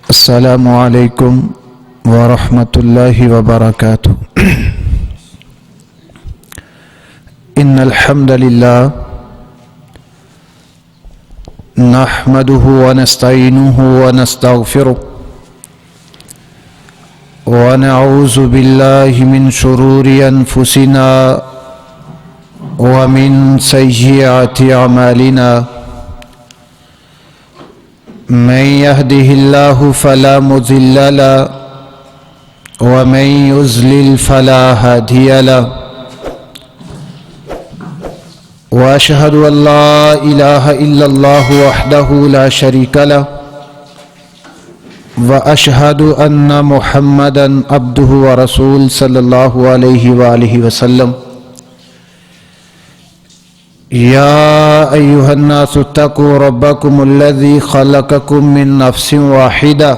السلام علیکم ورحمۃ اللہ وبرکاتہ۔ ان الحمد للہ نحمده ونستعینه ونستغفره ونعوذ باللہ من شرور انفسنا ومن سیئات اعمالنا من يهده الله فلا مضل له ومن يضلل فلا هادي له واشهد ان لا اله الا الله وحده لا شريك له واشهد ان محمدا عبده ورسوله صلى الله عليه واله وسلم۔ يا أيها الناس اتقوا ربكم الذي خلقكم من نفس واحدة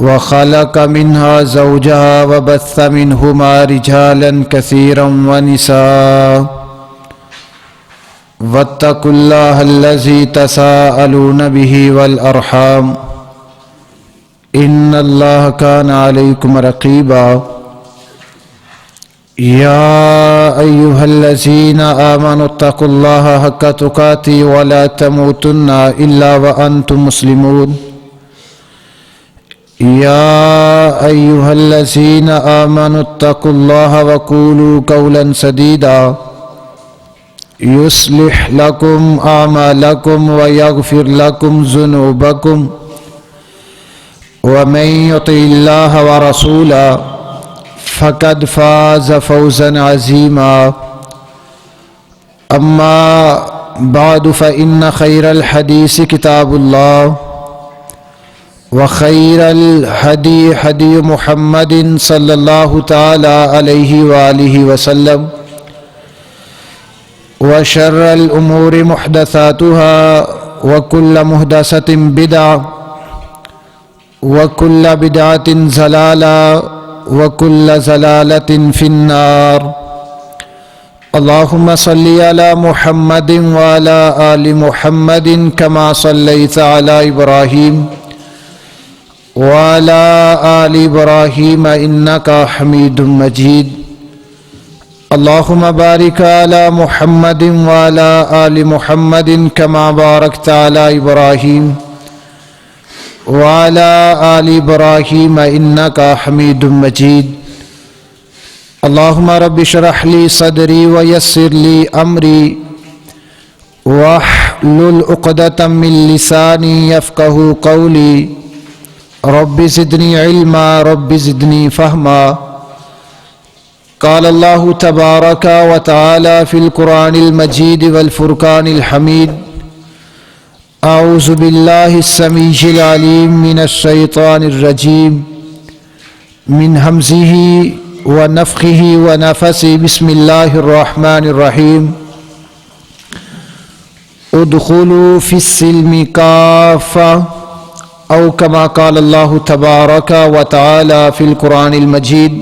وخلق منها زوجها وبث منهما رجالا كثيرا ونساء واتقوا الله الذي تساءلون به والأرحام إن الله كان عليكم رقيبا۔ يا أيها الذين آمنوا اتقوا الله حق تقاته ولا تموتن إلا وأنتم مسلمون۔ يا أيها الذين آمنوا اتقوا الله وقولوا قولا سديدا يصلح لكم أعمالكم ويغفر لكم ذنوبكم ومن يطع الله ورسوله فقد فاز فوزا عظيما۔ أما بعد فإن خير الحديث كتاب الله وخير الهدي هدي محمد صلى الله تعالى عليه وآله وسلم وشر الأمور محدثاتها وكل محدثة بدعة وكل بدعة ضلالة وكل ضلالة في النار۔ اللهم صل على محمد وعلى آل محمد كما صليت على إبراهيم وعلى آل إبراهيم إنك حميد مجيد۔ اللهم بارك على محمد وعلى آل محمد كما باركت على إبراهيم وعلى آل إبراهيم إنك حميد مجيد۔ اللهم رب اشرح لي صدري ويسر لي أمري واحلل عقدة من لساني يفقه قولي رب زدني علما رب زدني فهما۔ قال الله تبارك وتعالى في القرآن المجيد والفرقان الحميد: أعوذ بالله السميع العليم من الشيطان الرجيم من همزه ونفخه ونفثه بسم الله الرحمن الرحيم ادخلوا في السلم كافة أو كما قال الله تبارك وتعالى في القرآن المجيد۔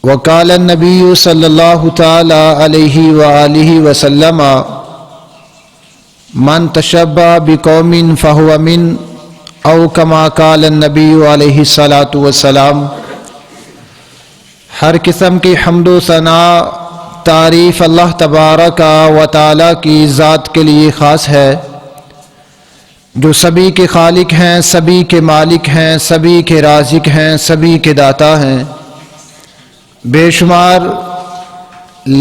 وقال النبي صلى الله تعالى عليه وآله وسلم: من تشبہ بقوم فهو من او کما قال النبی علیہ الصلاۃ والسلام۔ ہر قسم کی حمد و ثناء تعریف اللہ تبارک و تعالی کی ذات کے لیے خاص ہے، جو سبھی کے خالق ہیں، سبھی کے مالک ہیں، سبھی کے رازق ہیں، سبھی کے داتا ہیں۔ بے شمار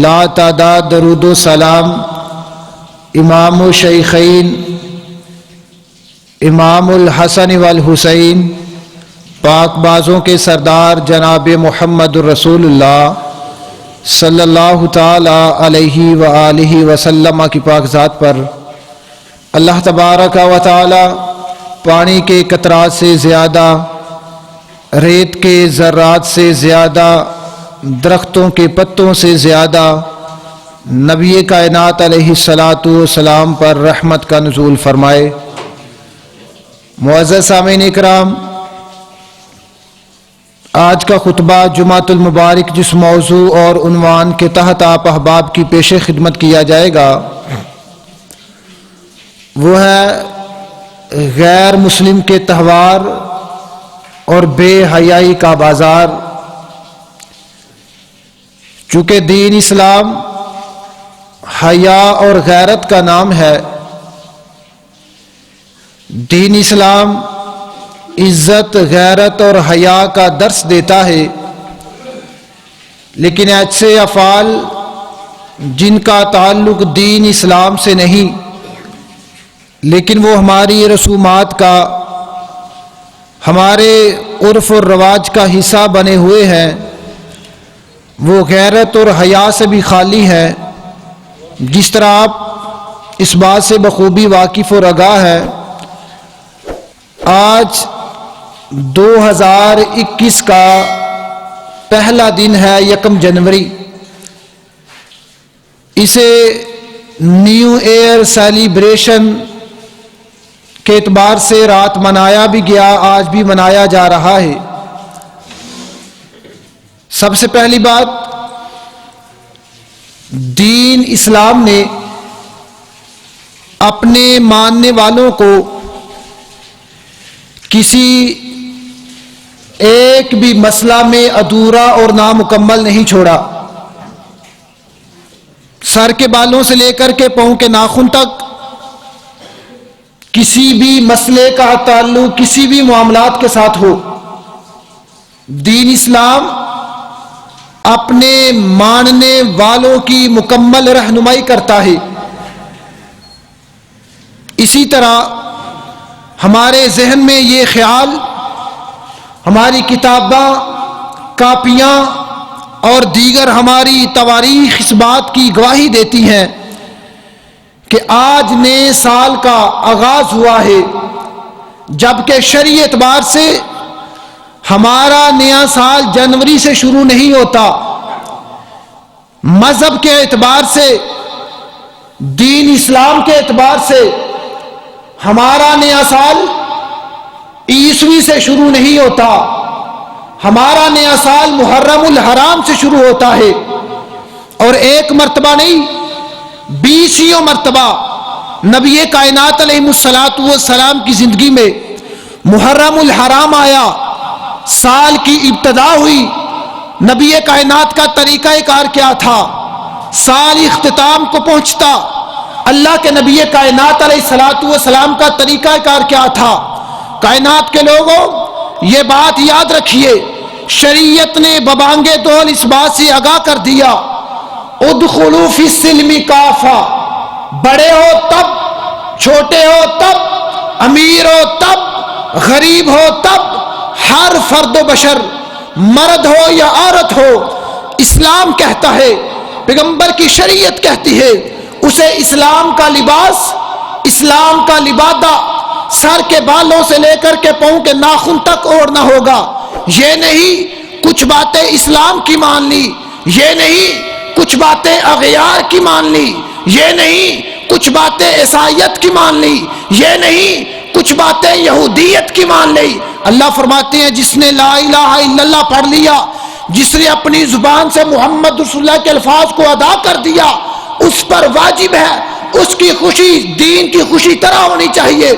لا تعداد درود و سلام امام الشیخین امام الحسن والحسین پاک بازوں کے سردار جناب محمد الرسول اللہ صلی اللہ تعالی علیہ وآلہ وسلم کی پاک ذات پر اللہ تبارک و تعالی پانی کے قطرات سے زیادہ، ریت کے ذرات سے زیادہ، درختوں کے پتوں سے زیادہ نبی کائنات علیہ الصلاۃ والسلام پر رحمت کا نزول فرمائے۔ معزز سامعین اکرام، آج کا خطبہ جمعۃ المبارک جس موضوع اور عنوان کے تحت آپ احباب کی پیش خدمت کیا جائے گا وہ ہے غیر مسلم کے تہوار اور بے حیائی کا بازار۔ چونکہ دین اسلام حیا اور غیرت کا نام ہے، دین اسلام عزت، غیرت اور حیا کا درس دیتا ہے، لیکن ایسے افعال جن کا تعلق دین اسلام سے نہیں لیکن وہ ہماری رسومات کا، ہمارے عرف اور رواج کا حصہ بنے ہوئے ہیں، وہ غیرت اور حیا سے بھی خالی ہے، جس طرح آپ اس بات سے بخوبی واقف اور آگاہ ہے۔ آج 2021 کا پہلا دن ہے، 1 جنوری۔ اسے نیو ایئر سیلیبریشن کے اعتبار سے رات منایا بھی گیا، آج بھی منایا جا رہا ہے۔ سب سے پہلی بات، دین اسلام نے اپنے ماننے والوں کو کسی ایک بھی مسئلہ میں ادھورا اور نامکمل نہیں چھوڑا۔ سر کے بالوں سے لے کر کے پاؤں کے ناخن تک کسی بھی مسئلے کا تعلق کسی بھی معاملات کے ساتھ ہو، دین اسلام اپنے ماننے والوں کی مکمل رہنمائی کرتا ہے۔ اسی طرح ہمارے ذہن میں یہ خیال، ہماری کتاباں، کاپیاں اور دیگر ہماری تواریخ اس بات کی گواہی دیتی ہیں کہ آج نئے سال کا آغاز ہوا ہے، جبکہ شرعی اعتبار سے ہمارا نیا سال جنوری سے شروع نہیں ہوتا۔ مذہب کے اعتبار سے، دین اسلام کے اعتبار سے ہمارا نیا سال عیسوی سے شروع نہیں ہوتا، ہمارا نیا سال محرم الحرام سے شروع ہوتا ہے۔ اور ایک مرتبہ نہیں، 20 مرتبہ نبی کائنات علیہ السلام کی زندگی میں محرم الحرام آیا، سال کی ابتدا ہوئی۔ نبی کائنات کا طریقہ کار کیا تھا؟ سال اختتام کو پہنچتا اللہ کے نبی کائنات علیہ السلام کا طریقہ کار کیا تھا؟ کائنات کے لوگوں، یہ بات یاد رکھیے، شریعت نے ببانگ دول اس بات سے آگاہ کر دیا، ادخلوا فی السلم کافہ، بڑے ہو تب، چھوٹے ہو تب، امیر ہو تب، غریب ہو تب، ہر فرد و بشر، مرد ہو یا عورت ہو، اسلام کہتا ہے، پیغمبر کی شریعت کہتی ہے، اسے اسلام کا لباس، اسلام کا لبادہ سر کے بالوں سے لے کر کے پاؤں کے ناخن تک اوڑھنا ہوگا۔ یہ نہیں کچھ باتیں اسلام کی مان لی، یہ نہیں کچھ باتیں اغیار کی مان لی، یہ نہیں کچھ باتیں عیسائیت کی مان لی، یہ نہیں کچھ باتیں یہودیت کی مان لی۔ اللہ فرماتے ہیں جس نے لا الہ الا اللہ پڑھ لیا، جس نے اپنی زبان سے محمد رسول اللہ کے الفاظ کو ادا کر دیا، اس پر واجب ہے اس کی خوشی دین کی خوشی طرح ہونی چاہیے،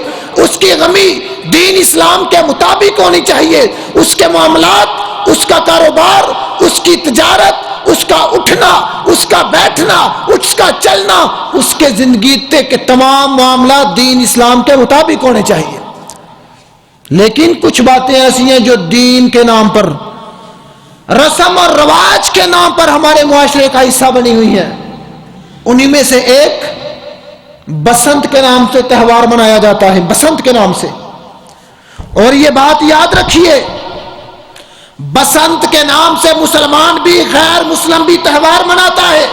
اس کی غمی دین اسلام کے مطابق ہونی چاہیے، اس کے معاملات، اس کا کاروبار، اس کی تجارت، اس کا اٹھنا، اس کا بیٹھنا، اس کا چلنا، اس کے زندگی کے تمام معاملات دین اسلام کے مطابق ہونے چاہیے۔ لیکن کچھ باتیں ایسی ہیں جو دین کے نام پر، رسم اور رواج کے نام پر ہمارے معاشرے کا حصہ بنی ہوئی ہیں۔ انہی میں سے ایک بسنت کے نام سے تہوار منایا جاتا ہے، بسنت کے نام سے۔ اور یہ بات یاد رکھیے، بسنت کے نام سے مسلمان بھی غیر مسلم بھی تہوار مناتا ہے۔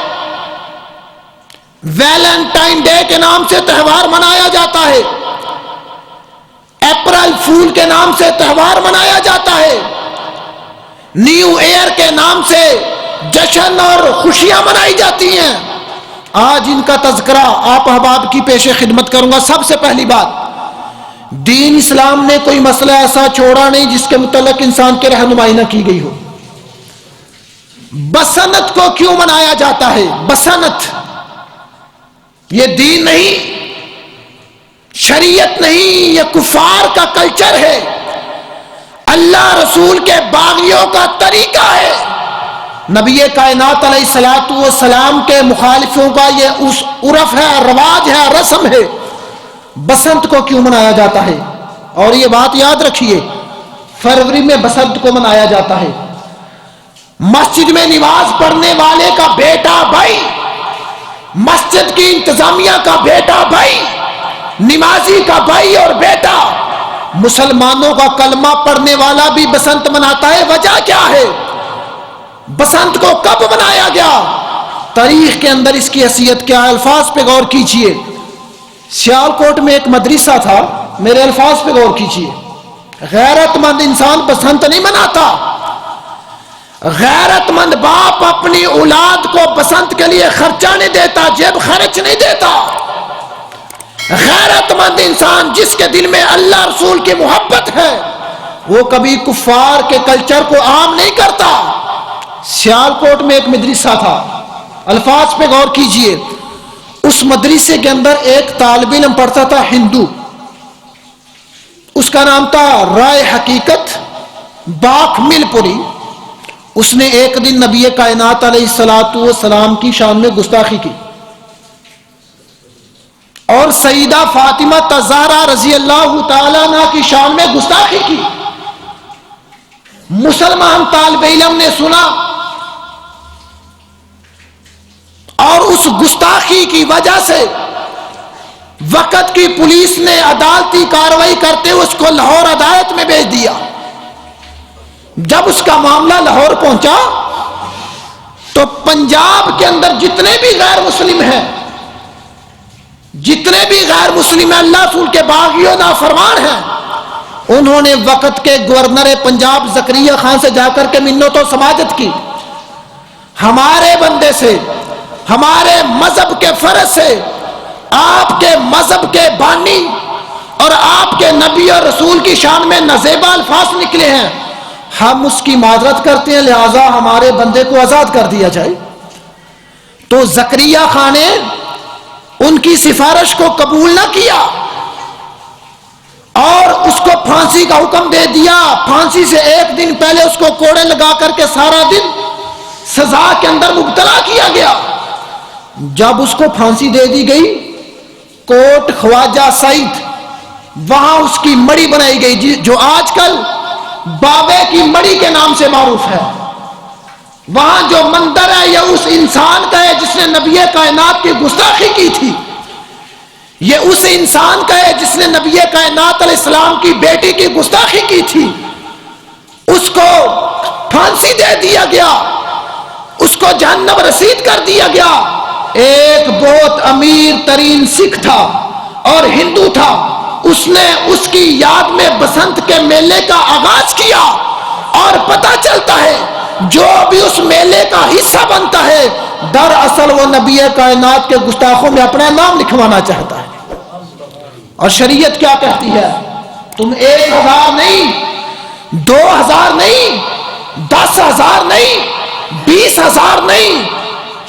ویلنٹائن ڈے کے نام سے تہوار منایا جاتا ہے، اپریل فول کے نام سے تہوار منایا جاتا ہے، نیو ایئر کے نام سے جشن اور خوشیاں منائی جاتی ہیں۔ آج ان کا تذکرہ آپ احباب کی پیش خدمت کروں گا۔ سب سے پہلی بات، دین اسلام نے کوئی مسئلہ ایسا چھوڑا نہیں جس کے متعلق انسان کی رہنمائی نہ کی گئی ہو۔ بسنت کو کیوں منایا جاتا ہے؟ بسنت یہ دین نہیں، شریعت نہیں، یہ کفار کا کلچر ہے، اللہ رسول کے باغیوں کا طریقہ ہے۔ نبی کائنات علیہ الصلوۃ والسلام کے مخالفوں کا یہ عرف ہے، رواج ہے، رسم ہے۔ بسنت کو کیوں منایا جاتا ہے؟ اور یہ بات یاد رکھیے، فروری میں بسنت کو منایا جاتا ہے۔ مسجد میں نماز پڑھنے والے کا بیٹا بھائی، مسجد کی انتظامیہ کا بیٹا بھائی، نمازی کا بھائی اور بیٹا، مسلمانوں کا کلمہ پڑھنے والا بھی بسنت مناتا ہے۔ وجہ کیا ہے؟ بسنت کو کب منایا گیا؟ تاریخ کے اندر اس کی حیثیت کیا ہے؟ الفاظ پہ غور کیجئے۔ سیالکوٹ میں ایک مدرسہ تھا، میرے الفاظ پہ غور کیجئے۔ غیرت مند انسان بسنت نہیں مناتا۔ غیرت مند باپ اپنی اولاد کو بسنت کے لیے خرچہ نہیں دیتا، جیب خرچ نہیں دیتا۔ غیرت مند انسان جس کے دل میں اللہ رسول کی محبت ہے، وہ کبھی کفار کے کلچر کو عام نہیں کرتا۔ سیالکوٹ میں ایک مدرسہ تھا، الفاظ پہ غور کیجئے۔ اس مدرسے کے اندر ایک طالب علم پڑھتا تھا ہندو، اس کا نام تھا رائے حقیقت باک مل پوری۔ اس نے ایک دن نبی کائنات علیہ الصلوۃ والسلام کی شان میں گستاخی کی اور سیدہ فاطمہ الزہرا رضی اللہ تعالیٰ عنہ کی شان میں گستاخی کی۔ مسلمان طالب علم نے سنا اور اس گستاخی کی وجہ سے وقت کی پولیس نے عدالتی کارروائی کرتے ہوئے اس کو لاہور عدالت میں بھیج دیا۔ جب اس کا معاملہ لاہور پہنچا تو پنجاب کے اندر جتنے بھی غیر مسلم ہیں، جتنے بھی غیر مسلم ہیں، اللہ رسول کے باغیوں نافرمان ہیں، انہوں نے وقت کے گورنر پنجاب زکریا خان سے جا کر کے منت و سماجت کی، ہمارے بندے سے، ہمارے مذہب کے فرض سے، آپ کے مذہب کے بانی اور آپ کے نبی اور رسول کی شان میں نازیبا الفاظ نکلے ہیں، ہم اس کی معذرت کرتے ہیں، لہذا ہمارے بندے کو آزاد کر دیا جائے۔ تو زکریا خان نے ان کی سفارش کو قبول نہ کیا اور اس کو پھانسی کا حکم دے دیا۔ پھانسی سے ایک دن پہلے اس کو کوڑے لگا کر کے سارا دن سزا کے اندر مبتلا کیا گیا۔ جب اس کو پھانسی دے دی گئی، کوٹ خواجہ سعید، وہاں اس کی مڑی بنائی گئی جو آج کل بابے کی مڑی کے نام سے معروف ہے۔ وہاں جو مندر ہے یہ اس انسان کا ہے جس نے نبی کائنات کی گستاخی کی تھی، یہ اس انسان کا ہے جس نے نبی کائنات علیہ السلام کی بیٹی کی گستاخی کی تھی۔ اس کو پھانسی دے دیا گیا، اس کو جہنم رسید کر دیا گیا۔ ایک بہت امیر ترین سکھ تھا اور ہندو تھا، اس نے اس کی یاد میں بسنت کے میلے کا آغاز کیا، اور پتہ چلتا ہے جو بھی اس میلے کا حصہ بنتا ہے دراصل وہ نبی کائنات کے گستاخوں میں اپنا نام لکھوانا چاہتا ہے۔ اور شریعت کیا کہتی ہے؟ تم 1000 نہیں، 2000 نہیں، 10,000 نہیں، 20,000 نہیں،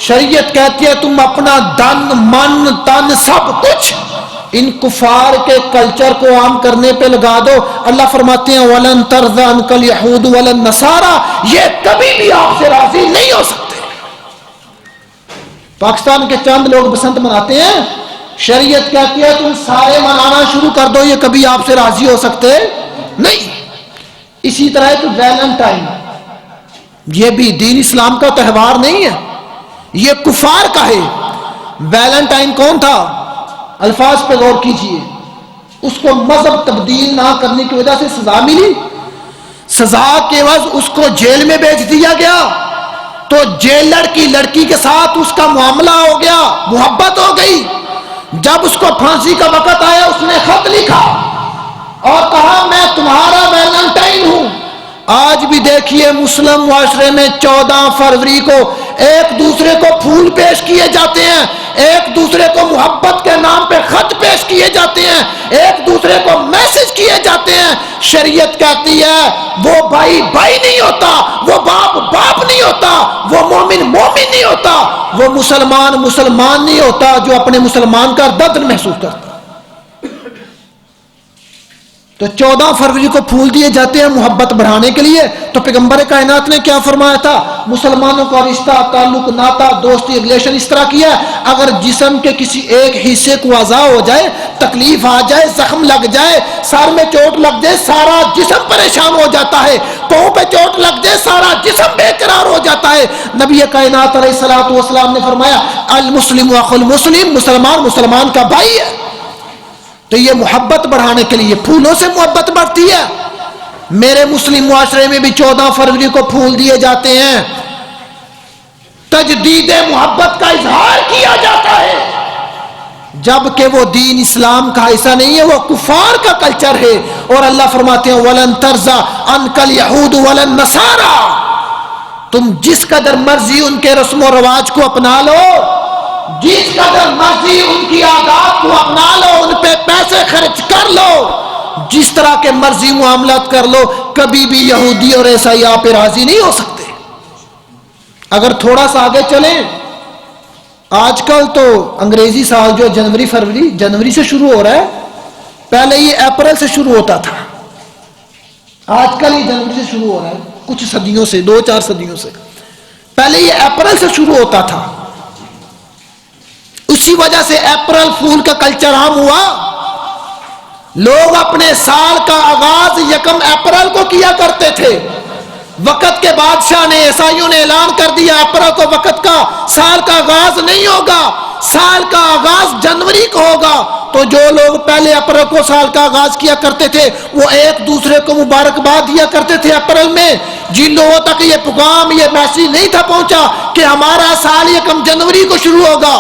شریعت کہتی ہے تم اپنا دن من تن سب کچھ ان کفار کے کلچر کو عام کرنے پہ لگا دو۔ اللہ فرماتے ہیں وَلَن تَرْضَ عَنْكَ الْيَهُودُ وَلَا النَّصَارَىٰ، یہ کبھی بھی آپ سے راضی نہیں ہو سکتے۔ پاکستان کے چند لوگ بسنت مناتے ہیں، شریعت کہتی ہے تم سارے منانا شروع کر دو، یہ کبھی آپ سے راضی ہو سکتے نہیں۔ اسی طرح کہ ویلنٹائن، یہ بھی دین اسلام کا تہوار نہیں ہے، یہ کفار کا ہے۔ ویلنٹائن کون تھا؟ الفاظ پہ غور کیجئے۔ اس کو مذہب تبدیل نہ کرنے کی وجہ سے سزا ملی، سزا کے عوض اس کو جیل میں بھیج دیا گیا، تو جیلر کی لڑکی کے ساتھ اس کا معاملہ ہو گیا، محبت ہو گئی۔ جب اس کو پھانسی کا وقت آیا اس نے خط لکھا اور کہا میں تمہارا ویلنٹائن ہوں۔ آج بھی دیکھیے مسلم معاشرے میں 14 فروری کو ایک دوسرے کو پھول پیش کیے جاتے ہیں، ایک دوسرے کو محبت کے نام پہ خط پیش کیے جاتے ہیں، ایک دوسرے کو میسج کیے جاتے ہیں۔ شریعت کہتی ہے وہ بھائی بھائی نہیں ہوتا، وہ باپ باپ نہیں ہوتا، وہ مومن مومن نہیں ہوتا، وہ مسلمان مسلمان نہیں ہوتا جو اپنے مسلمان کا درد محسوس کرتا۔ تو 14 فروری کو پھول دیے جاتے ہیں محبت بڑھانے کے لیے. تو پیغمبر کائنات نے کیا فرمایا تھا؟ مسلمانوں کا رشتہ، تعلق، ناتا، دوستی، ریلیشن اس طرح کیا ہے. اگر جسم کے کسی ایک حصے کو اذا ہو جائے، تکلیف آ جائے، زخم لگ جائے، سر میں چوٹ لگ جائے، سارا جسم پریشان ہو جاتا ہے. پاؤں پہ چوٹ لگ جائے، سارا جسم بے قرار ہو جاتا ہے. نبی کائنات علیہ الصلوۃ والسلام نے فرمایا المسلم اخو المسلم، مسلمان مسلمان کا بھائی ہے. تو یہ محبت بڑھانے کے لیے پھولوں سے محبت بڑھتی ہے. میرے مسلم معاشرے میں بھی 14 فروری کو پھول دیے جاتے ہیں. تجدید محبت کا اظہار کیا جاتا ہے، جبکہ وہ دین اسلام کا ایسا نہیں ہے، وہ کفار کا کلچر ہے. اور اللہ فرماتے ہیں وَلَن تَرْضَىٰ عَنْكَ الْيَهُودُ وَلَا النَّصَارَىٰ، تم جس قدر مرضی ان کے رسم و رواج کو اپنا لو، جس قدر مرضی ان کی عادات کو اپنا لو، ان پہ پیسے خرچ کر لو، جس طرح کے مرضی معاملات کر لو، کبھی بھی یہودی اور عیسائی آپ پہ راضی نہیں ہو سکتے. اگر تھوڑا سا آگے چلیں، آج کل تو انگریزی سال جو جنوری سے شروع ہو رہا ہے، پہلے یہ اپریل سے شروع ہوتا تھا. آج کل یہ جنوری سے شروع ہو رہا ہے، کچھ صدیوں سے، 2-4 صدیوں سے. پہلے یہ اپریل سے شروع ہوتا تھا. اسی وجہ سے اپریل فول کا کلچر عام ہوا. لوگ اپنے سال کا آغاز 1 اپریل کو کیا کرتے تھے. وقت کے بادشاہ نے، عیسائیوں نے اعلان کر دیا اپریل کو وقت کا، سال کا آغاز نہیں ہوگا، سال کا آغاز جنوری کو ہوگا. تو جو لوگ پہلے اپریل کو سال کا آغاز کیا کرتے تھے، وہ ایک دوسرے کو مبارکباد دیا کرتے تھے اپریل میں. جن لوگوں تک یہ پیغام، یہ میسیج نہیں تھا پہنچا کہ ہمارا سال 1 جنوری کو شروع ہوگا،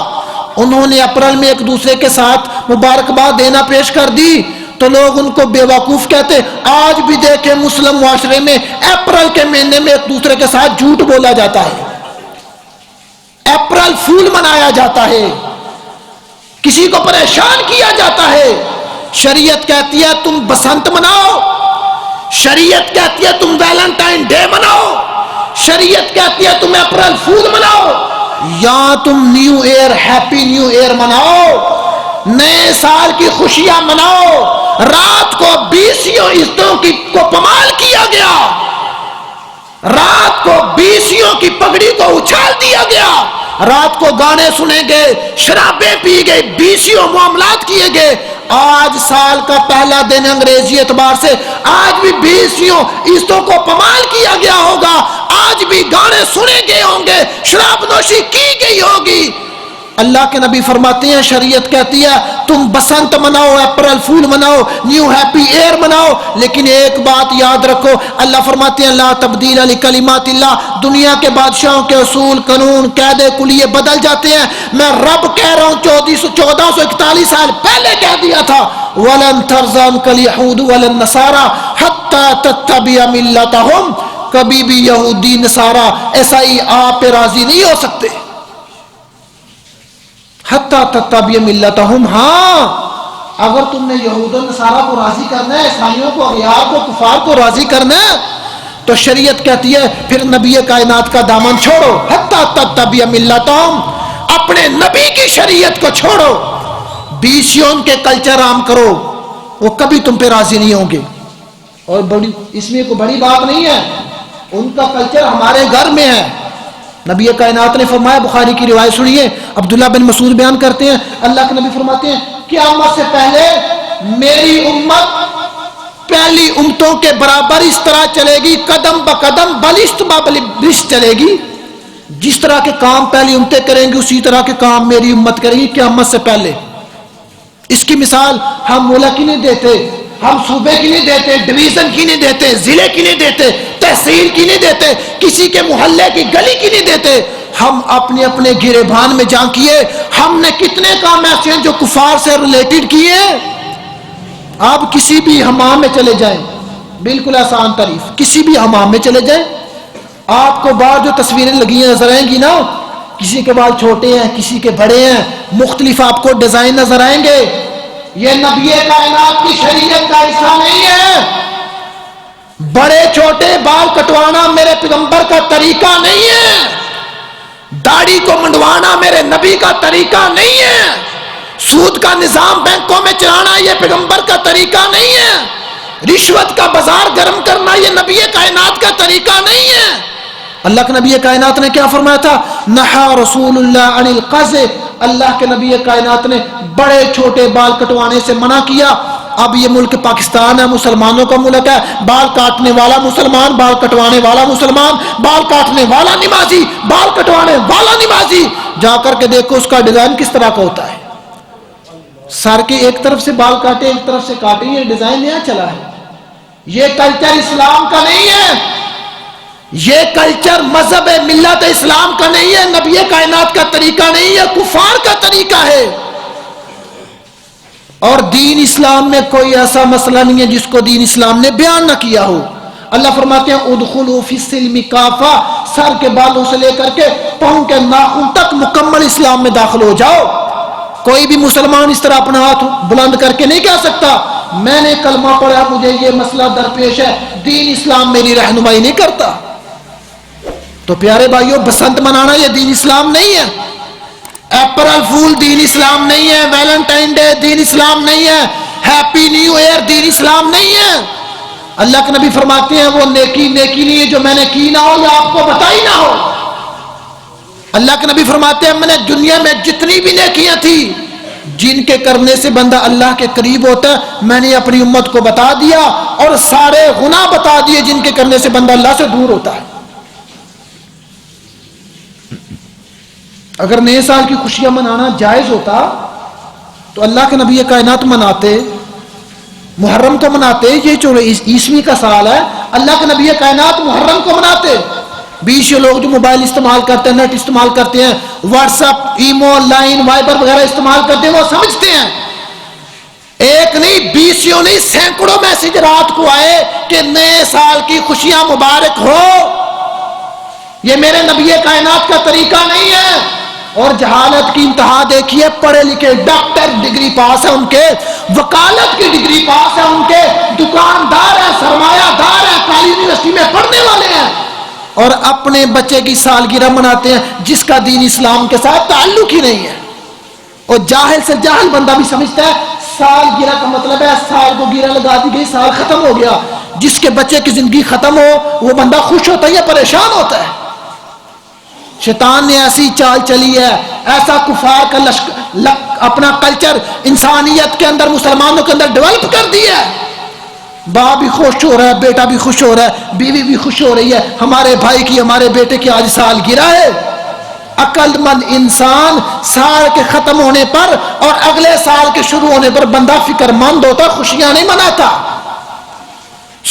انہوں نے اپریل میں ایک دوسرے کے ساتھ مبارکباد دینا پیش کر دی. تو لوگ ان کو بے وقوف کہتے. آج بھی دیکھیں مسلم معاشرے میں اپریل کے مہینے میں ایک دوسرے کے ساتھ جھوٹ بولا جاتا ہے، اپریل فول منایا جاتا ہے، کسی کو پریشان کیا جاتا ہے. شریعت کہتی ہے تم بسنت مناؤ، شریعت کہتی ہے تم ویلنٹائن ڈے مناؤ، شریعت کہتی ہے تم اپریل فول مناؤ، یا تم new year, happy new year مناؤ، نئے سال کی خوشیاں مناؤ. رات کو 20 عزتوں کو پمال کیا گیا، رات کو 20 کی پگڑی کو اچھال دیا گیا، رات کو گانے سنے گئے، شرابیں پی گئے، 20 معاملات کیے گئے. آج سال کا پہلا دن انگریزی اعتبار سے آج بھی 20 عزتوں کو پمال کیا گیا ہوگا، آج بھی گانے سنے گئے ہوں گے، شراب نوشی کی گئی ہوگی. اللہ کے نبی فرماتے ہیں شریعت کہتی ہے تم بسنت مناؤ، اپریل فول مناؤ، نیو ہیپی ایئر مناؤ، لیکن ایک بات یاد رکھو، اللہ فرماتے ہیں لا تبدیل لکلمات اللہ، دنیا کے بادشاہوں کے اصول، قانون، قاعدے کلیے بدل جاتے ہیں. میں رب کہہ رہا ہوں 1441 سال پہلے کہہ دیا تھا وَلَن تَرْضَىٰ عَنْكَ الْيَهُودُ وَلَا النَّصَارَىٰ حَتَّىٰ تَتَّبِعَ مِلَّتَهُمْ، کبھی بھی یہودی، نصارہ، عیسائی آپ پہ راضی نہیں ہو سکتے. حتیٰ تتبع ملتہم، ہاں اگر تم نے یہود و نصارہ کو راضی کرنا ہے، عیسائیوں کو، اغیار کو، کفار کو راضی کرنا ہے، تو شریعت کہتی ہے پھر نبی کائنات کا دامن چھوڑو. حتیٰ تتبع ملتہم، اپنے نبی کی شریعت کو چھوڑو، 20 کے کلچر عام کرو، وہ کبھی تم پہ راضی نہیں ہوں گے. اور اس میں کوئی بڑی بات نہیں ہے، ان کا کلچر ہمارے گھر میں ہے. نبی کائنات نے فرمایا، بخاری کی روایت سنیے، عبداللہ بن مسعود بیان کرتے ہیں، اللہ کے نبی فرماتے ہیں قیامت سے پہلے میری امت پہلی امتوں کے برابر اس طرح چلے گی، قدم بقدم بلشت بلشت چلے گی. جس طرح کے کام پہلی امتیں کریں گی اسی طرح کے کام میری امت کرے گی قیامت سے پہلے. اس کی مثال ہم ملک کی نہیں دیتے، ہم صوبے کی نہیں دیتے، ڈویژن کی نہیں دیتے، ضلع کی نہیں دیتے، تحصیل کی نہیں دیتے، کسی کے محلے کی گلی کی نہیں دیتے. ہم اپنے اپنے گریبان میں جان کیے. ہم نے کتنے کام ایسے ہیں جو کفار سے ریلیٹڈ کیے. آپ کسی بھی حمام میں چلے جائیں، بالکل آسان تعریف، کسی بھی حمام میں چلے جائیں، آپ کو باہر جو تصویریں لگی ہیں نظر آئیں گی نا، کسی کے بال چھوٹے ہیں، کسی کے بڑے ہیں، مختلف آپ کو ڈیزائن نظر آئیں گے. یہ نبی کائنات کی شریعت کا حصہ نہیں ہے. بڑے چھوٹے بال کٹوانا میرے پیغمبر کا طریقہ نہیں ہے، داڑھی کو منڈوانا میرے نبی کا طریقہ نہیں ہے، سود کا نظام بینکوں میں چلانا یہ پیغمبر کا طریقہ نہیں ہے. رشوت کا بازار گرم کرنا یہ نبی کائنات کا طریقہ نہیں ہے۔ اللہ کے نبی کائنات نے کیا فرمایا تھا؟ نہا رسول اللہ عن القز، اللہ کے نبی کائنات نے بڑے چھوٹے بال کٹوانے سے منع کیا۔ اب یہ ملک پاکستان ہے، مسلمانوں کا ملک ہے، بال کاٹنے والا مسلمان، بال کٹوانے والا مسلمان، بال کاٹنے والا نمازی، بال کٹوانے والا نمازی، جا کر کے دیکھو اس کا ڈیزائن کس طرح کا ہوتا ہے۔ سر کے ایک طرف سے بال کاٹے ایک طرف سے کاٹے، یہ ڈیزائن نیا چلا ہے۔ یہ کلچر اسلام کا نہیں ہے، یہ کلچر مذہب ملت اسلام کا نہیں ہے، نبی کائنات کا طریقہ نہیں ہے، کفار کا طریقہ ہے۔ اور دین اسلام میں کوئی ایسا مسئلہ نہیں ہے جس کو دین اسلام نے بیان نہ کیا ہو۔ اللہ فرماتے ہیں ادخلوا فی السلم کافہ، سر کے بالوں سے لے کر کے پاؤں کے ناخن تک مکمل اسلام میں داخل ہو جاؤ۔ کوئی بھی مسلمان اس طرح اپنا ہاتھ بلند کر کے نہیں کہہ سکتا میں نے کلمہ پڑھا مجھے یہ مسئلہ درپیش ہے، دین اسلام میری رہنمائی نہیں کرتا۔ تو پیارے بھائیوں، بسنت منانا یہ دین اسلام نہیں ہے، اپریل فول دین اسلام نہیں ہے، ویلنٹائن ڈے دین اسلام نہیں ہے، ہیپی نیو ایئر دین اسلام نہیں ہے۔ اللہ کے نبی فرماتے ہیں وہ نیکی نہیں ہے جو میں نے کی نہ ہو یا آپ کو بتائی نہ ہو۔ اللہ کے نبی فرماتے ہیں میں نے دنیا میں جتنی بھی نیکیاں تھی جن کے کرنے سے بندہ اللہ کے قریب ہوتا ہے میں نے اپنی امت کو بتا دیا، اور سارے گناہ بتا دیے جن کے کرنے سے بندہ اللہ سے دور ہوتا ہے۔ اگر نئے سال کی خوشیاں منانا جائز ہوتا تو اللہ کے نبی کائنات مناتے، محرم کو مناتے، یہ جو عیسوی کا سال ہے اللہ کے نبی کائنات محرم کو مناتے۔ بیچ لوگ جو موبائل استعمال کرتے ہیں، نیٹ استعمال کرتے ہیں، what's app, imo, line, Viber وغیرہ استعمال کرتے ہیں، وہ سمجھتے ہیں ایک نہیں، بیسوں نہیں، سینکڑوں میسج رات کو آئے کہ نئے سال کی خوشیاں مبارک ہو۔ یہ میرے نبی کائنات کا طریقہ نہیں ہے۔ اور جہالت کی انتہا دیکھیے، پڑھے لکھے ڈاکٹر ڈگری پاس ہے ان کے، وکالت کی ڈگری پاس ہے ان کے، دکاندار ہیں، سرمایہ دار ہیں، کالی یونیورسٹی میں پڑھنے والے ہیں، اور اپنے بچے کی سالگرہ مناتے ہیں جس کا دین اسلام کے ساتھ تعلق ہی نہیں ہے۔ اور جاہل سے جاہل بندہ بھی سمجھتا ہے سالگرہ کا مطلب ہے سال کو گرہ لگا دی گئی، سال ختم ہو گیا۔ جس کے بچے کی زندگی ختم ہو وہ بندہ خوش ہوتا ہے یا پریشان ہوتا ہے؟ شیطان نے ایسی چال چلی ہے، ایسا کفار کا اپنا کلچر انسانیت کے اندر، مسلمانوں کے اندر ڈیولپ کر دیا ہے۔ باپ بھی خوش ہو رہا ہے، بیٹا بھی خوش ہو رہا ہے، بیوی بھی خوش ہو رہی ہے، ہمارے بھائی کی، ہمارے بیٹے کی آج سال گرا ہے۔ عقل مند انسان سال کے ختم ہونے پر اور اگلے سال کے شروع ہونے پر بندہ فکر مند ہوتا، خوشیاں نہیں مناتا،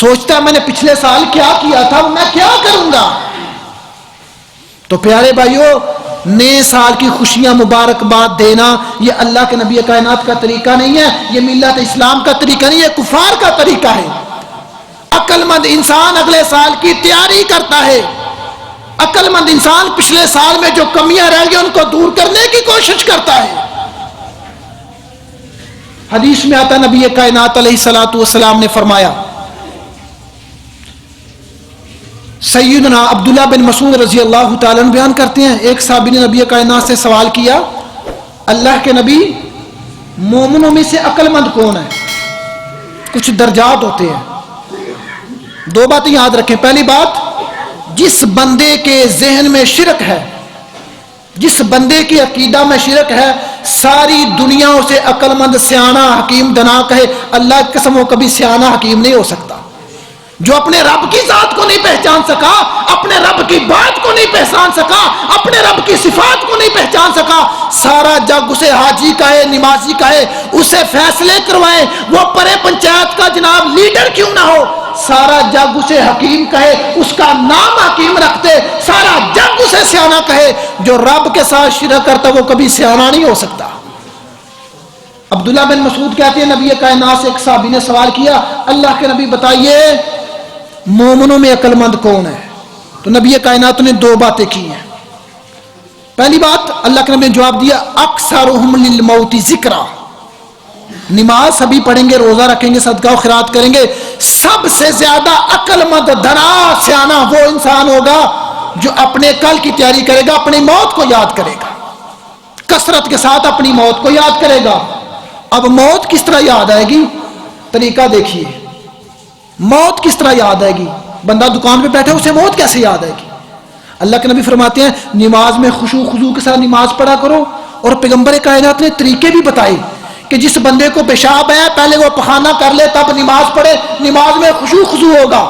سوچتا میں نے پچھلے سال کیا کیا تھا، میں کیا کروں گا۔ تو پیارے بھائیوں، نئے سال کی خوشیاں مبارکباد دینا یہ اللہ کے نبی کائنات کا طریقہ نہیں ہے، یہ ملت اسلام کا طریقہ نہیں ہے، کفار کا طریقہ ہے۔ عقل مند انسان اگلے سال کی تیاری کرتا ہے، عقل مند انسان پچھلے سال میں جو کمیاں رہ گئی ان کو دور کرنے کی کوشش کرتا ہے۔ حدیث میں آتا نبی کائنات علیہ الصلوۃ والسلام نے فرمایا، سیدنا عبداللہ بن مسعود رضی اللہ تعالیٰ عنہ بیان کرتے ہیں ایک صحابی نے نبی کائنات سے سوال کیا، اللہ کے نبی مومنوں میں سے عقل مند کون ہے؟ کچھ درجات ہوتے ہیں، دو باتیں یاد رکھیں۔ پہلی بات، جس بندے کے ذہن میں شرک ہے، جس بندے کی عقیدہ میں شرک ہے، ساری دنیا اسے عقل مند، سیانہ، حکیم، دانا کہے، اللہ کی قسم وہ کبھی سیانہ حکیم نہیں ہو سکتا۔ جو اپنے رب کی ذات کو نہیں پہچان سکا، اپنے رب کی بات کو نہیں پہچان سکا، اپنے رب کی صفات کو نہیں پہچان سکا، سارا جگ اسے حاجی کہے، نمازی کہے، اسے فیصلے کروائے، وہ پرے پنچایت کا جناب لیڈر کیوں نہ ہو، سارا جگ اسے حکیم کہے، اس کا نام حکیم رکھتے، سارا جگ اسے سیانہ کہے، جو رب کے ساتھ شرک کرتا وہ کبھی سیانہ نہیں ہو سکتا۔ عبداللہ بن مسعود کہتے ہیں نبی کائنات سے ایک صحابی نے سوال کیا، اللہ کے نبی بتائیے مومنوں میں عقل مند کون ہے؟ تو نبی کائنات نے دو باتیں کی ہیں۔ پہلی بات، اللہ کے نبی نے جواب دیا، اکثرہم للموت ذکرا، نماز سبھی پڑھیں گے، روزہ رکھیں گے، صدقہ و خیرات کریں گے، سب سے زیادہ عقل مند، دانا، سیانہ وہ انسان ہوگا جو اپنے کل کی تیاری کرے گا، اپنی موت کو یاد کرے گا، کثرت کے ساتھ اپنی موت کو یاد کرے گا۔ اب موت کس طرح یاد آئے گی؟ طریقہ دیکھیے، موت کس طرح یاد آئے گی؟ بندہ دکان پہ بیٹھا اسے موت کیسے یاد آئے گی؟ اللہ کے نبی فرماتے ہیں نماز میں خشوع خضوع کے ساتھ نماز پڑھا کرو. اور پیغمبر کائنات نے طریقے بھی بتائے کہ جس بندے کو پیشاب ہے پہلے وہ پخانہ کر لے تب نماز پڑھے, نماز میں خشوع خضوع ہوگا.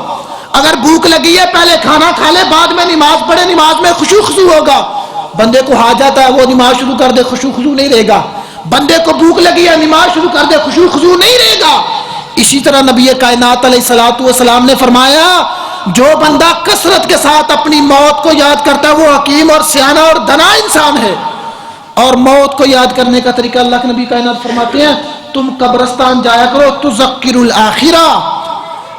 اگر بھوک لگی ہے پہلے کھانا کھا لے بعد میں نماز پڑھے, نماز میں خشوع خضوع ہوگا. بندے کو حاجت ہے وہ نماز شروع کر دے خشوع خضوع نہیں رہے گا. بندے کو بھوک لگی ہے نماز شروع کر دے خشوع خضوع نہیں رہے گا. اسی طرح نبی کائنات علیہ الصلوۃ والسلام نے فرمایا جو بندہ کثرت کے ساتھ اپنی موت کو یاد کرتا ہے وہ حکیم اور سیانہ اور دانا انسان ہے. اور موت کو یاد کرنے کا طریقہ اللہ کے نبی کائنات فرماتے ہیں تم قبرستان جایا کرو تذکر الآخرہ,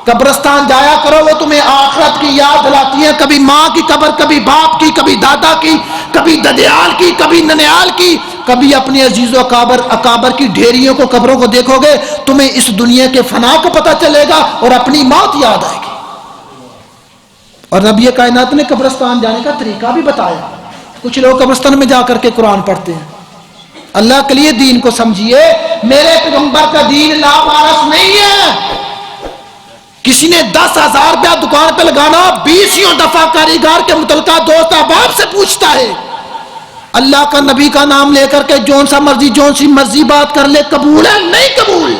قبرستان جایا کرو وہ تمہیں آخرت کی یاد دلاتی ہے. کبھی ماں کی قبر, کبھی باپ کی, کبھی دادا کی, کبھی ددیال کی, کبھی ننیال کی, کبھی اپنے عزیز و اکابر کی ڈھیریوں کو قبروں کو دیکھو گے تمہیں اس دنیا کے فنا کو پتہ چلے گا اور اپنی موت یاد آئے گی. اور نبی کائنات نے قبرستان جانے کا طریقہ بھی بتایا. کچھ لوگ قبرستان میں جا کر کے قرآن پڑھتے ہیں. اللہ کے لیے دین کو سمجھیے, میرے پیغمبر کا دین لاوارث نہیں ہے. کسی نے 10,000 روپیہ دکان پہ لگانا 20 دفعہ کاریگر کے متعلقہ دوست احباب سے پوچھتا ہے. اللہ کا نبی کا نام لے کر کے جون سی مرضی بات کر لے قبول ہے نہیں قبول.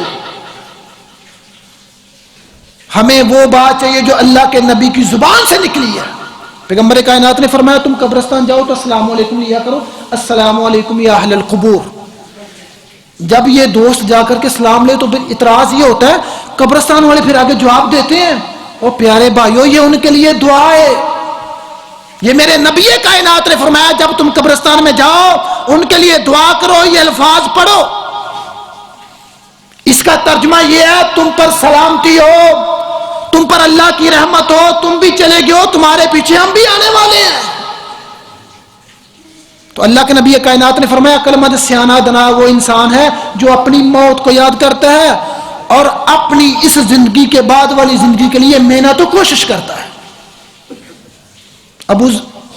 ہمیں وہ بات چاہیے جو اللہ کے نبی کی زبان سے نکلی ہے. پیغمبر کائنات نے فرمایا تم قبرستان جاؤ تو السلام علیکم لیا کرو, السلام علیکم یا اہل القبور. جب یہ دوست جا کر کے سلام لے تو پھر اعتراض یہ ہوتا ہے قبرستان والے پھر آگے جواب دیتے ہیں اور پیارے بھائیو یہ ان کے لیے دعا ہے. یہ میرے نبی کائنات نے فرمایا جب تم قبرستان میں جاؤ ان کے لیے دعا کرو, یہ الفاظ پڑھو. اس کا ترجمہ یہ ہے تم پر سلامتی ہو, تم پر اللہ کی رحمت ہو, تم بھی چلے گئے ہو تمہارے پیچھے ہم بھی آنے والے ہیں. تو اللہ کے نبی کائنات نے فرمایا عقلمند سیانہ دنا وہ انسان ہے جو اپنی موت کو یاد کرتا ہے اور اپنی اس زندگی کے بعد والی زندگی کے لیے محنت و کوشش کرتا ہے. ابو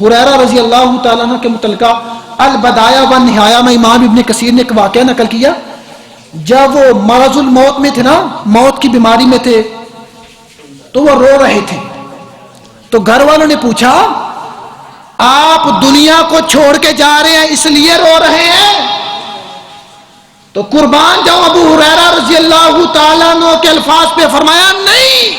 ہریرہ رضی اللہ تعالیٰ عنہ کے متعلقہ البدایہ و نہایہ میں امام ابن کثیر نے ایک واقعہ نقل کیا. جب وہ مرض الموت میں تھے نا, موت کی بیماری میں تھے, تو وہ رو رہے تھے. تو گھر والوں نے پوچھا آپ دنیا کو چھوڑ کے جا رہے ہیں اس لیے رو رہے ہیں؟ تو قربان جاؤ ابو ہریرہ رضی اللہ تعالیٰ عنہ کے الفاظ پہ فرمایا نہیں.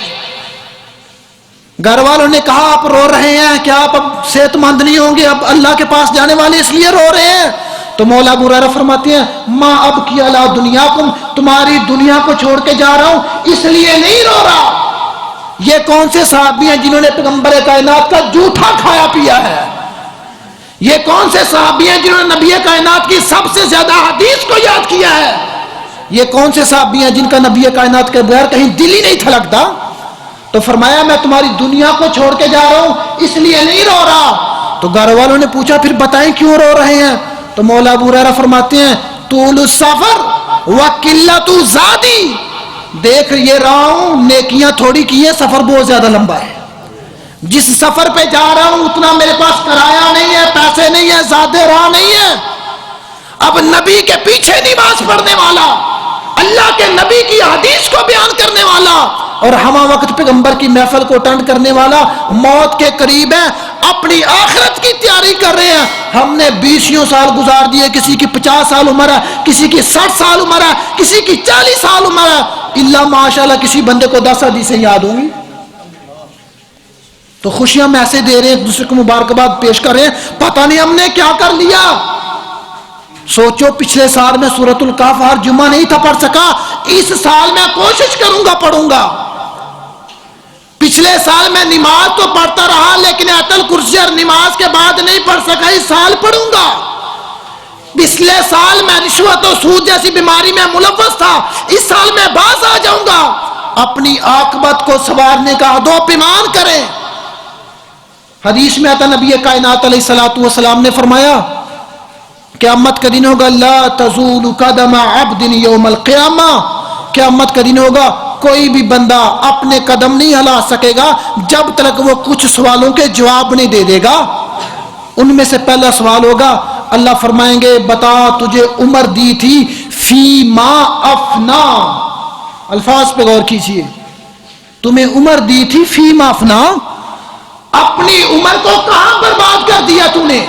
گھر والوں نے کہا آپ رو رہے ہیں کیا آپ اب صحت مند نہیں ہوں گے, اب اللہ کے پاس جانے والے اس لیے رو رہے ہیں؟ تو مولا ابو ہریرہ فرماتے ہیں ما اب کی علی دنیاکم, تمہاری دنیا کو چھوڑ کے جا رہا ہوں اس لیے نہیں رو رہا. یہ کون سے صحابی ہیں جنہوں نے پیغمبر کائنات کا جھوٹا کھایا پیا ہے؟ یہ کون سے صحابی ہیں جنہوں نے نبی کائنات کی سب سے زیادہ حدیث کو یاد کیا ہے؟ یہ کون سے صحابی ہیں جن کا نبی کائنات کے بغیر کہیں دل ہی نہیں تھلکتا؟ تو فرمایا میں تمہاری دنیا کو چھوڑ کے جا رہا ہوں اس لیے نہیں رو رہا. تو گھر والوں نے پوچھا پھر بتائیں کیوں رو رہے ہیں؟ تو مولا ابو ہریرہ فرماتے ہیں طول السفر و قلت زادی, دیکھ یہ رہا ہوں نیکیاں تھوڑی کی ہیں, سفر بہت زیادہ لمبا ہے. جس سفر پہ جا رہا ہوں اتنا میرے پاس کرایہ نہیں ہے, پیسے نہیں ہے, زیادہ راہ نہیں ہے. اب نبی کے پیچھے نماز پڑھنے والا, اللہ کے نبی کی حدیث کو بیان کرنے والا اور ہمہ وقت پیغمبر کی محفل کو اٹینڈ کرنے والا موت کے قریب ہے, اپنی آخرت کی تیاری کر رہے ہیں. ہم نے 20 سال گزار دیے, کسی کی 50 سال عمر ہے, کسی کی 60 سال عمر ہے, کسی کی 40 سال عمر ہے. اللہ ماشاءاللہ کسی بندے کو 10 حدیثیں یاد ہوں گی. تو خوشیاں ہم ایسے دے رہے ہیں, ایک دوسرے کو مبارکباد پیش کر رہے ہیں, پتہ نہیں ہم نے کیا کر لیا. سوچو پچھلے سال میں سورۃ الکہف ہر جمعہ نہیں تھا پڑھ سکا, اس سال میں کوشش کروں گا پڑھوں گا. پچھلے سال میں نماز تو پڑھتا رہا لیکن آیت الکرسی اور نماز کے بعد نہیں پڑھ سکا, اس سال پڑھوں گا. پچھلے سال میں رشوت و سود جیسی بیماری میں ملوث تھا, اس سال میں باز آ جاؤں گا. اپنی عاقبت کو سنوارنے کا عہد و پیمان کریں. حدیث میں آتا نبی کائنات علیہ الصلوۃ والسلام نے فرمایا قیامت کا دن ہوگا لا تزول قدم عبد یوم القیامہ, قیامت کا دن ہوگا کوئی بھی بندہ اپنے قدم نہیں ہلا سکے گا جب تک وہ کچھ سوالوں کے جواب نہیں دے دے گا. ان میں سے پہلا سوال ہوگا, اللہ فرمائیں گے بتا تجھے عمر دی تھی فی ما افنا, الفاظ پہ غور کیجیے, تمہیں عمر دی تھی فی مافنا، اپنی عمر کو کہاں برباد کر دیا تو نے؟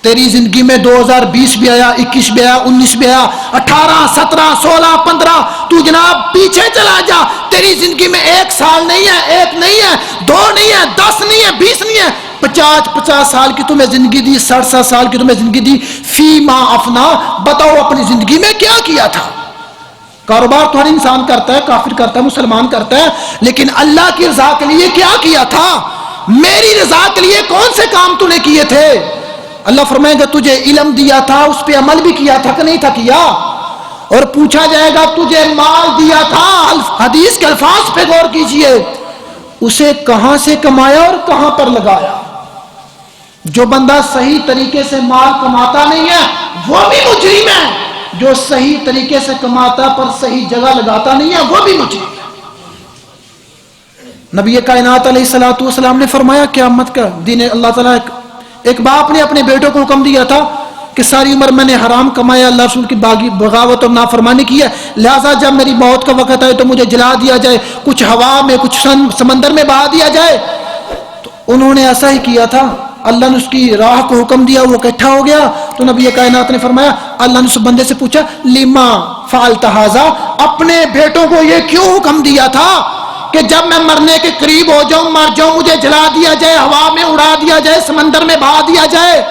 تیری زندگی میں 2020 بھی آیا، 21 بھی آیا، 19 بھی آیا، 18 17 16 15، تو جناب پیچھے چلا جا، تیری زندگی میں 1 سال نہیں ہے، 1 نہیں ہے، 2 نہیں ہے، 10 نہیں ہے، 20 نہیں ہے، 50 سال کی تمہیں زندگی دی، 60 سال کی تمہیں زندگی دی، فی ما افنا، بتاؤ اپنی زندگی میں کیا کیا تھا؟ کاروبار تو ہر انسان کرتا ہے، کافر کرتا ہے، مسلمان کرتا ہے، لیکن اللہ کی رضا کے لیے کیا کیا تھا؟ میری رضا کے لیے کون سے کام تو نے کیے تھے؟ اللہ فرمائے گا تجھے علم دیا تھا، اس پہ عمل بھی کیا تھا کہ نہیں تھا کیا؟ اور پوچھا جائے گا تجھے مال دیا تھا، حدیث کے الفاظ پہ غور کیجئے، اسے کہاں سے کمایا اور کہاں پر لگایا؟ جو بندہ صحیح طریقے سے مال کماتا نہیں ہے وہ بھی مجرم ہے، جو صحیح طریقے سے کماتا پر صحیح جگہ لگاتا نہیں ہے وہ بھی مجرم ہے۔ نبی کائنات علیہ الصلوۃ والسلام نے فرمایا قیامت کا دن اللہ تعالیٰ ایک باپ نے اپنے بیٹوں کو حکم دیا تھا کہ ساری عمر میں نے حرام کمایا، اللہ رسول کی بغاوت اور نافرمانی کی ہے، لہٰذا جب میری موت کا وقت آئے تو مجھے جلا دیا جائے، کچھ ہوا میں کچھ سمندر میں بہا دیا جائے۔ تو انہوں نے ایسا ہی کیا تھا، اللہ نے اس کی راہ کو حکم دیا، وہ اکٹھا ہو گیا۔ تو نبی کائنات نے فرمایا، اللہ نے اس بندے سے پوچھا لما فعلت ھذا، اپنے بیٹوں کو یہ کیوں حکم دیا تھا کہ جب میں مرنے کے قریب ہو جاؤں، مر جاؤں، مجھے جلا دیا جائے، ہوا میں اڑا دیا جائے، سمندر میں بہا دیا جائے؟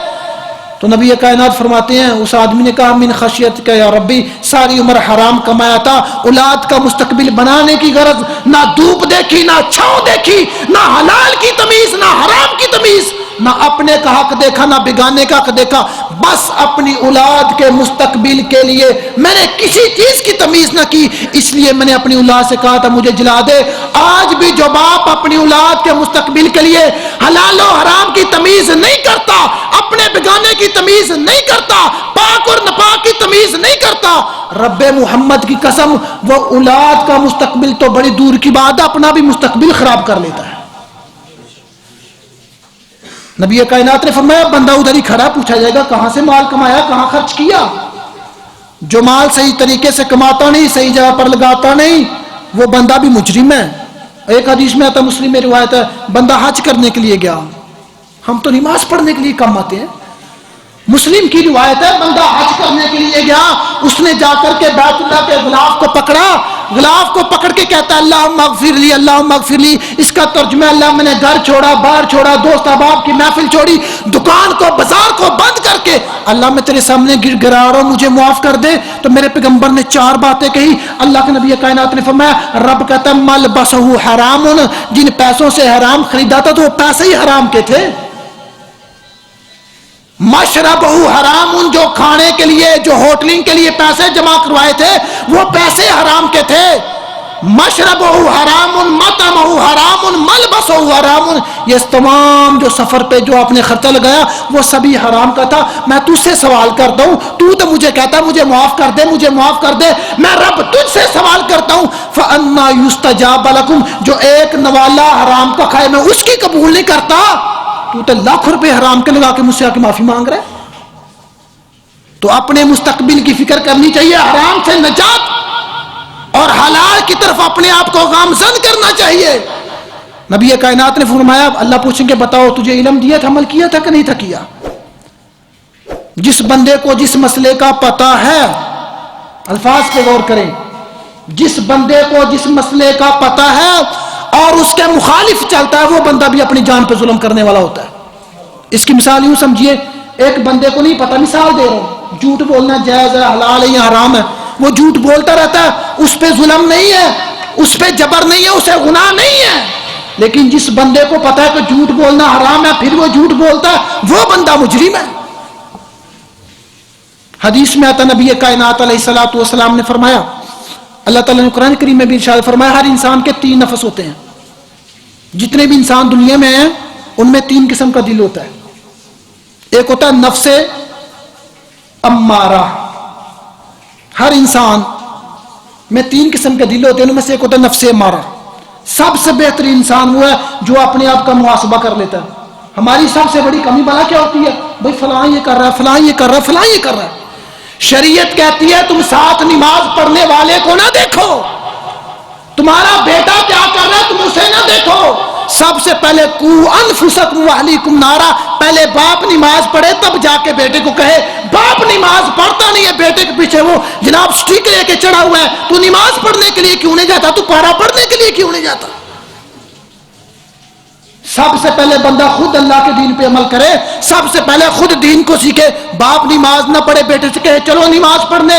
تو نبی کائنات فرماتے ہیں اس آدمی نے کہا من خشیت کا یا ربی، ساری عمر حرام کمایا تھا، اولاد کا مستقبل بنانے کی غرض، نہ دھوپ دیکھی، نہ چھاؤں دیکھی، نہ حلال کی تمیز، نہ حرام کی تمیز، نہ اپنے کا حق دیکھا، نہ بیگانے کا حق دیکھا، بس اپنی اولاد کے مستقبل کے لیے میں نے کسی چیز کی تمیز نہ کی، اس لیے میں نے اپنی اولاد سے کہا تھا مجھے جلا دے۔ آج بھی جو باپ اپنی اولاد کے مستقبل کے لیے حلال و حرام کی تمیز نہیں کرتا، اپنے بیگانے کی تمیز نہیں کرتا، پاک اور ناپاک کی تمیز نہیں کرتا، رب محمد کی قسم وہ اولاد کا مستقبل تو بڑی دور کی بات ہے، اپنا بھی مستقبل خراب کر لیتا ہے۔ نبی کائنات نے فرمایا بندہ ادھر ہی کھڑا، پوچھا جائے گا کہاں سے مال کمایا، کہاں خرچ کیا؟ جو مال صحیح طریقے سے کماتا نہیں، صحیح جگہ پر لگاتا نہیں، وہ بندہ بھی مجرم ہے۔ ایک حدیث میں آتا، مسلم میں روایت ہے، بندہ حج کرنے کے لیے گیا، ہم تو نماز پڑھنے کے لیے کم آتے ہیں، مسلم کی روایت ہے بندہ حج کرنے کے لیے گیا، اس نے جا کر کے بیت اللہ کے غلاف کو پکڑا، غلاف کو پکڑ کے کہتا ہے اللہم اغفر لی، اللہم اغفر لی۔ اس کا ترجمہ اللہ میں نے گھر چھوڑا، باہر چھوڑا، دوست احباب کی محفل چھوڑی، دکان کو بازار کو بند کر کے اللہ میں تیرے سامنے گر گرا رہا ہوں، مجھے معاف کر دے۔ تو میرے پیغمبر نے 4 باتیں کہی، اللہ کے نبی کائنات نے فرمایا رب کہتا ہے ملبسہ حرام، جن پیسوں سے حرام خریدا تھا تو وہ پیسے ہی حرام کے تھے، مشربہ حرام، جو کھانے کے لیے، جو ہوٹلنگ کے لیے پیسے جمع کروائے تھے وہ پیسے حرام کے تھے، مشربہ حرام، مطعمہ حرام، ملبسہ حرام، یہ تمام جو سفر پہ جو آپ نے خرچہ لگایا وہ سبھی حرام کا تھا۔ میں تجھ سے سوال کرتا ہوں، تو مجھے کہتا مجھے معاف کر دے، مجھے معاف کر دے، میں رب تجھ سے سوال کرتا ہوں فَأَنَّا يُسْتَجَابَ لَكُمْ، جو ایک نوالا حرام کا کھائے میں اس کی قبول نہیں کرتا، تو لاکھ روپے حرام کے لگا کے مجھ سے آ کے معافی مانگ رہا ہے۔ تو اپنے مستقبل کی فکر کرنی چاہیے، حرام سے نجات اور حلال کی طرف اپنے آپ کو گامزن کرنا چاہیے۔ نبی کائنات نے فرمایا اللہ پوچھیں گے بتاؤ تجھے علم دیا تھا، عمل کیا تھا کہ نہیں تھا کیا؟ جس بندے کو جس مسئلے کا پتہ ہے، الفاظ پہ غور کریں، جس بندے کو جس مسئلے کا پتہ ہے اور اس کے مخالف چلتا ہے وہ بندہ بھی اپنی جان پہ ظلم کرنے والا ہوتا ہے۔ اس کی مثال یوں سمجھیے، ایک بندے کو نہیں پتہ، مثال دے رہا ہوں، جھوٹ بولنا جائز ہے، حلال ہے یا حرام ہے، وہ جھوٹ بولتا رہتا ہے، اس پہ ظلم نہیں ہے، اس پہ جبر نہیں ہے، اسے گناہ نہیں ہے۔ لیکن جس بندے کو پتہ ہے کہ جھوٹ بولنا حرام ہے پھر وہ جھوٹ بولتا ہے، وہ بندہ مجرم ہے۔ حدیث میں آتا نبی کائنات علیہ الصلوۃ والسلام نے فرمایا، اللہ تعالیٰ نے قرآن کریم میں بھی ارشاد فرمایا ہر انسان کے 3 نفس ہوتے ہیں، جتنے بھی انسان دنیا میں ہیں ان میں 3 قسم کا دل ہوتا ہے۔ ایک ہوتا ہے نفس امارہ، ہر انسان میں 3 قسم کے دل ہوتے ہیں، ان میں سے ایک ہوتا ہے نفس امارہ۔ سب سے بہترین انسان وہ ہے جو اپنے آپ کا محاسبہ کر لیتا ہے۔ ہماری سب سے بڑی کمی بلا کیا ہوتی ہے؟ بھائی فلاں یہ کر رہا ہے، فلاں یہ کر رہا ہے، فلاں یہ کر رہا ہے۔ شریعت کہتی ہے تم 7 نماز پڑھنے والے کو نہ دیکھو، تمہارا بیٹا کیا کر رہا ہے تم اسے نہ دیکھو. سب سے پہلے قو انفسکم واہلیکم نارا، پہلے باپ نماز پڑھے تب جا کے بیٹے کو کہے. باپ نماز پڑھتا نہیں ہے، بیٹے کے پیچھے وہ جناب سٹیک لے کے چڑھا ہوا ہے، تو نماز پڑھنے کے لیے کیوں نہیں جاتا؟ تو پارا پڑھنے کے لیے کیوں نہیں جاتا؟ سب سے پہلے بندہ خود اللہ کے دین پہ عمل کرے، سب سے پہلے خود دین کو سیکھے. باپ نماز نہ پڑھے، بیٹے سے کہے چلو نماز پڑھنے،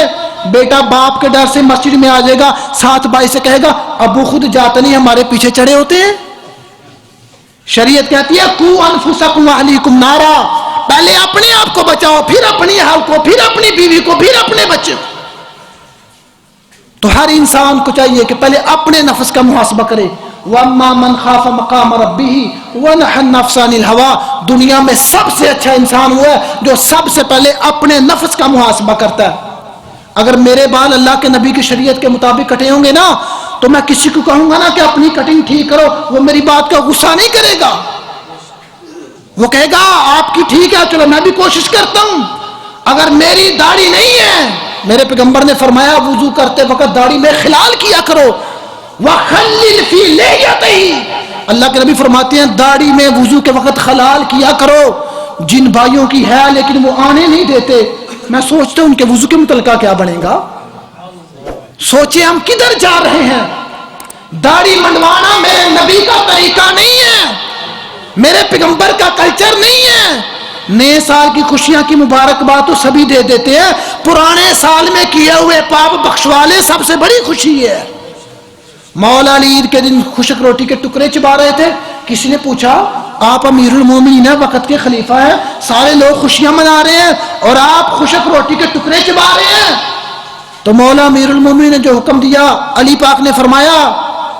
بیٹا باپ کے ڈر سے مسجد میں آ جائے گا، ساتھ بھائی سے کہے گا ابو خود جاتے نہیں ہمارے پیچھے چڑھے ہوتے ہیں. شریعت کہتی ہے قو انفسکم واہلیکم نارا، پہلے اپنے آپ کو بچاؤ، پھر اپنی اہل کو، پھر اپنی بیوی کو، پھر اپنے بچے کو. تو ہر انسان کو چاہیے کہ پہلے اپنے نفس کا محاسبہ کرے. وَأَمَّا مَنْ خَافَ مَقَامَ رَبِّهِ وَنَهَى النَّفْسَ عَنِ الْهَوَىٰ، دنیا میں سب سے اچھا انسان وہ ہے جو سب سے پہلے اپنے نفس کا محاسبہ کرتا ہے. اگر میرے بال اللہ کے نبی کی شریعت کے مطابق کٹے ہوں گے نا، تو میں کسی کو کہوں گا نا کہ اپنی کٹنگ ٹھیک کرو، وہ میری بات کا غصہ نہیں کرے گا، وہ کہے گا آپ کی ٹھیک ہے چلو میں بھی کوشش کرتا ہوں. اگر میری داڑھی نہیں ہے، میرے پیغمبر نے فرمایا وضو کرتے وقت داڑھی میں خلال کیا کرو. وَخَلِّلْ فِي لِحْيَتِهِ، اللہ کے نبی فرماتے ہیں داڑھی میں وضو کے وقت خلال کیا کرو. جن بھائیوں کی ہے لیکن وہ آنے نہیں دیتے، میں سوچتا ہوں ان کے وضو کے متعلقہ کیا بنے گا. سوچے ہم کدھر جا رہے ہیں. داڑھی منڈوانا میرے نبی کا طریقہ نہیں ہے، میرے پیغمبر کا کلچر نہیں ہے. نئے سال کی خوشیاں کی مبارکباد تو سبھی دے دیتے ہیں، پرانے سال میں کیے ہوئے پاپ بخشوالے سب سے بڑی خوشی ہے. مولا علی عید کے دن خشک روٹی کے ٹکڑے چبا رہے تھے. کسی نے پوچھا آپ امیر المومنین ہیں، وقت کے خلیفہ ہیں، سارے لوگ خوشیاں منا رہے ہیں اور آپ خشک روٹی کے ٹکڑے چبا رہے ہیں. تو مولا امیر المومنین نے جو حکم دیا، علی پاک نے فرمایا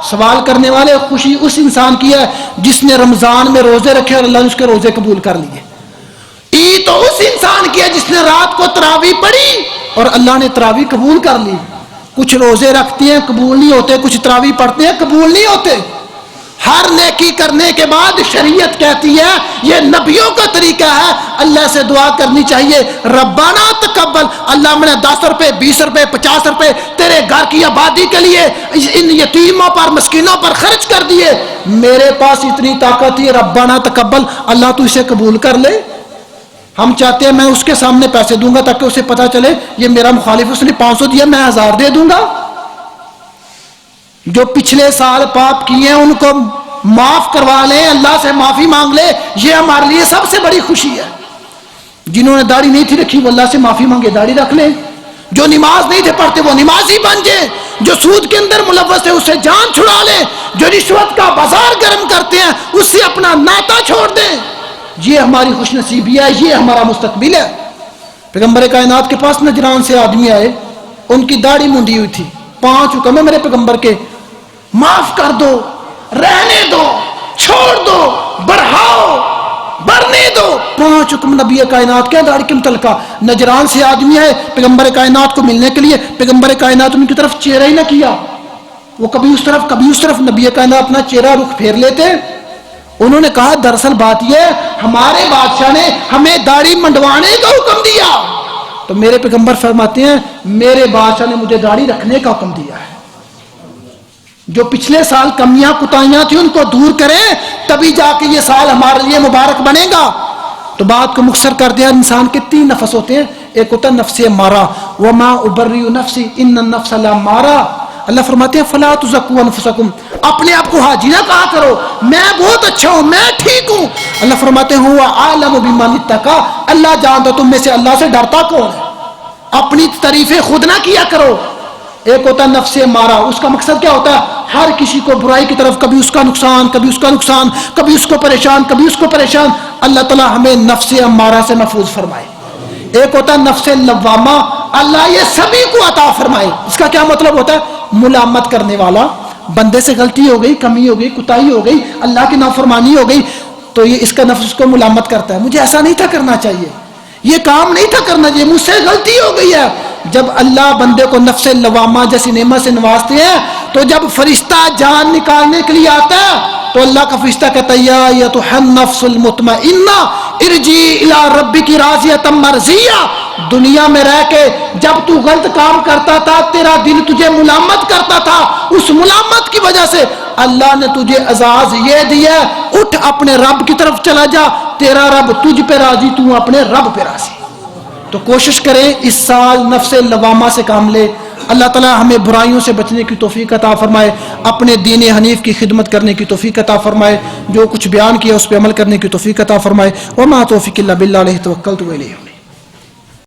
سوال کرنے والے خوشی اس انسان کی ہے جس نے رمضان میں روزے رکھے اور اللہ نے اس کے روزے قبول کر لیے. عید تو اس انسان کی ہے جس نے رات کو تراویح پڑھی اور اللہ نے تراویح قبول کر لی. کچھ روزے رکھتے ہیں قبول نہیں ہوتے، کچھ تراویح پڑھتے ہیں قبول نہیں ہوتے. ہر نیکی کرنے کے بعد شریعت کہتی ہے، یہ نبیوں کا طریقہ ہے، اللہ سے دعا کرنی چاہیے ربنا تقبل، اللہ میں نے 10 روپے 20 روپے 50 روپے تیرے گھر کی آبادی کے لیے ان یتیموں پر مسکینوں پر خرچ کر دیے، میرے پاس اتنی طاقت ہے، ربنا تقبل، اللہ تو اسے قبول کر لے. ہم چاہتے ہیں میں اس کے سامنے پیسے دوں گا تاکہ اسے پتا چلے یہ میرا مخالف، اس نے 500 دیا میں 1000 دے دوں گا. جو پچھلے سال پاپ کیے ہیں ان کو معاف کروا لیں، اللہ سے معافی مانگ لے، یہ ہمارے لیے سب سے بڑی خوشی ہے. جنہوں نے داڑھی نہیں تھی رکھی وہ اللہ سے معافی مانگے داڑھی رکھ لیں. جو نماز نہیں تھے پڑھتے وہ نمازی بن جائیں. جو سود کے اندر ملوث ہے اسے جان چھڑا لیں. جو رشوت کا بازار گرم کرتے ہیں اس سے اپنا ناتا چھوڑ دیں. یہ ہماری خوش نصیبی ہے، یہ ہمارا مستقبل ہے. پیغمبر کائنات کے پاس نجران سے آدمی آئے، ان کی داڑھی منڈی ہوئی تھی. 5 حکم ہے میرے پیغمبر کے، معاف کر دو، رہنے دو، چھوڑ دو، بڑھاؤ، بڑھنے دو. 5 حکم نبی کائنات کے داڑھی کے متعلقہ. نجران سے آدمی ہے پیغمبر کائنات کو ملنے کے لیے، پیغمبر کائنات ان کی طرف چہرہ ہی نہ کیا، وہ کبھی اس طرف کبھی اس طرف، نبی کائنات اپنا چہرہ رخ پھیر لیتے. انہوں نے کہا دراصل بات یہ ہمارے بادشاہ نے ہمیں داڑھی منڈوانے کا حکم دیا. تو میرے پیغمبر فرماتے ہیں میرے بادشاہ نے مجھے داڑھی رکھنے کا حکم دیا ہے. جو پچھلے سال کمیاں کوتاہیاں تھیں ان کو دور کریں، تبھی جا کے یہ سال ہمارے لیے مبارک بنے گا. تو بات کو مختصر کر دیا، انسان کے 3 نفس ہوتے ہیں. ایک ہوتا ہے نفس امارہ، وما ابرئ نفسی ان النفس لامارہ. اللہ فرماتے ہیں فلا تزکوا انفسکم، اپنے آپ کو حاجی نہ کہا کرو میں بہت اچھا ہوں، میں ٹھیک ہوں. اللہ فرماتے ہیں ہوا عالم بمن اتقى، اللہ جانتا تم میں سے اللہ سے ڈرتا کون ہے. اپنی تعریفیں خود نہ کیا کرو. ایک ہوتا ہے نفس امارہ، اس کا مقصد کیا ہوتا ہے؟ ہر کسی کو برائی کی طرف، کبھی اس کا نقصان کبھی اس کا نقصان، کبھی اس کو پریشان کبھی اس کو پریشان. اللہ تعالی ہمیں نفس امارہ سے محفوظ فرمائے. ایک ہوتا ہے نفس لوامہ، اللہ یہ سبھی کو عطا فرمائے. اس کا کیا مطلب ہوتا ہے؟ ملامت کرنے والا، بندے سے غلطی ہو گئی، کمی ہو گئی، کوتاہی ہو گئی، اللہ کی نافرمانی ہو گئی تو یہ اس کا نفس کو ملامت کرتا ہے، مجھے ایسا نہیں تھا کرنا چاہیے، یہ کام نہیں تھا کرنا چاہیے، مجھ سے غلطی ہو گئی ہے. جب اللہ بندے کو نفس لوامہ جیسی نعمت سے نوازتے ہیں تو جب فرشتہ جان نکالنے کے لیے آتا ہے تو اللہ کا فرشتہ کہتا ہے یا ایتھا النفس المطمئنہ ارجعی الی ربک راضیۃ مرضیہ، دنیا میں رہ کے جب تو غلط کام کرتا تھا تیرا دل تجھے ملامت کرتا تھا، اس ملامت کی وجہ سے اللہ نے تجھے اعزاز یہ دیا، اٹھ اپنے رب کی طرف چلا جا، تیرا رب تجھ پہ راضی، تو اپنے رب پہ راضی۔ تو کوشش کریں اس سال نفس لوامہ سے کام لے۔ اللہ تعالی ہمیں برائیوں سے بچنے کی توفیق عطا فرمائے، اپنے دین حنیف کی خدمت کرنے کی توفیق عطا فرمائے، جو کچھ بیان کیا اس پہ عمل کرنے کی توفیق عطا فرمائے۔ وما توفیق الا باللہ علیہ توکلت و الیہ۔